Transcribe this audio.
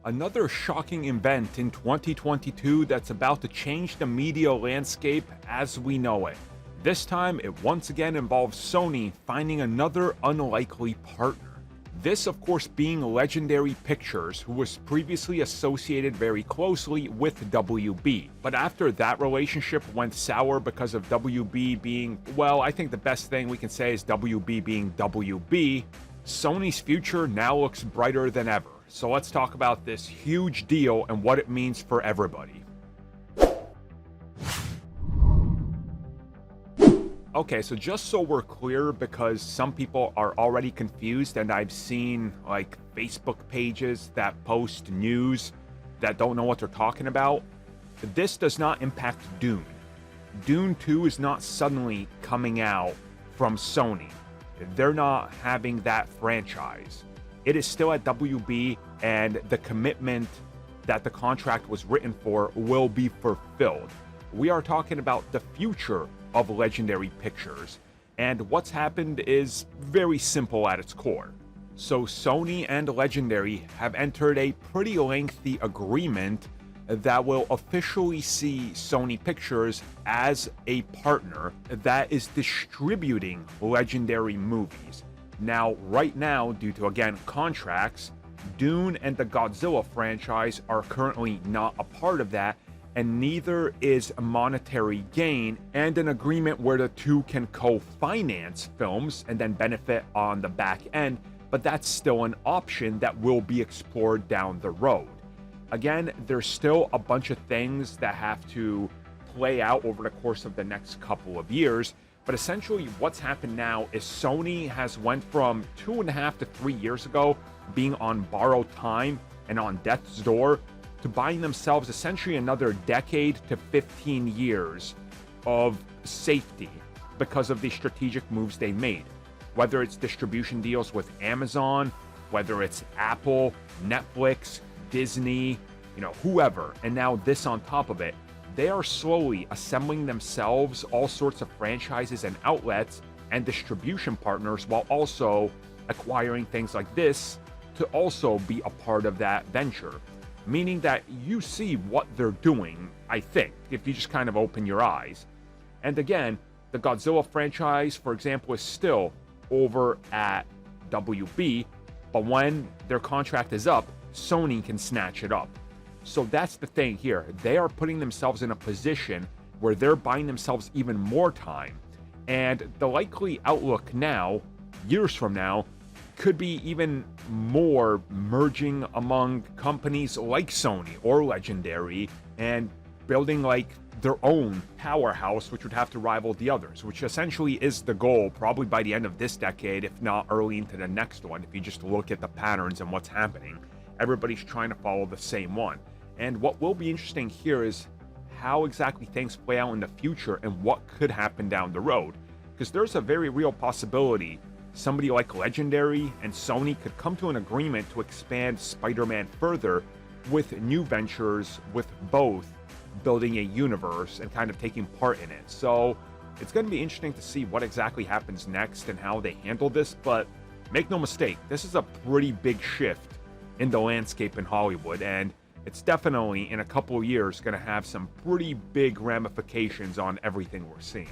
Another shocking event in 2022 that's about to change the media landscape as we know it. This time, it once again involves Sony finding another unlikely partner. This, of course, being Legendary Pictures, who was previously associated very closely with WB. But after that relationship went sour because of WB being, well, I think the best thing we can say is WB being WB, Sony's future now looks brighter than ever. So let's talk about this huge deal and what it means for everybody. Okay, so just so we're clear, because some people are already confused and I've seen like Facebook pages that post news that don't know what they're talking about, this does not impact Dune. Dune 2 is not suddenly coming out from Sony. They're not having that franchise. It is still at WB, and the commitment that the contract was written for will be fulfilled. We are talking about the future of Legendary Pictures, and what's happened is very simple at its core. So Sony and Legendary have entered a pretty lengthy agreement that will officially see Sony Pictures as a partner that is distributing Legendary movies. Now, right now, due to, again, contracts, Dune and the Godzilla franchise are currently not a part of that, and neither is a monetary gain and an agreement where the two can co-finance films and then benefit on the back end, but that's still an option that will be explored down the road. Again, there's still a bunch of things that have to play out over the course of the next couple of years, but essentially what's happened now is Sony has went from 2.5 to 3 years ago being on borrowed time and on death's door to buying themselves essentially another decade to 15 years of safety because of the strategic moves they made. Whether it's distribution deals with Amazon, whether it's Apple, Netflix, Disney, whoever, and now this on top of it, they are slowly assembling themselves all sorts of franchises and outlets and distribution partners while also acquiring things like this to also be a part of that venture. Meaning that you see what they're doing, I think, if you just kind of open your eyes. And again, the Godzilla franchise, for example, is still over at WB, but when their contract is up, Sony can snatch it up. So that's the thing here. They are putting themselves in a position where they're buying themselves even more time. And the likely outlook now, years from now, could be even more merging among companies like Sony or Legendary and building like their own powerhouse, which would have to rival the others, which essentially is the goal probably by the end of this decade, if not early into the next one. If you just look at the patterns and what's happening, everybody's trying to follow the same one. And what will be interesting here is how exactly things play out in the future and what could happen down the road. Because there's a very real possibility somebody like Legendary and Sony could come to an agreement to expand Spider-Man further with new ventures, with both building a universe and kind of taking part in it. So it's going to be interesting to see what exactly happens next and how they handle this, but make no mistake, this is a pretty big shift in the landscape in Hollywood, and it's definitely in a couple of years going to have some pretty big ramifications on everything we're seeing.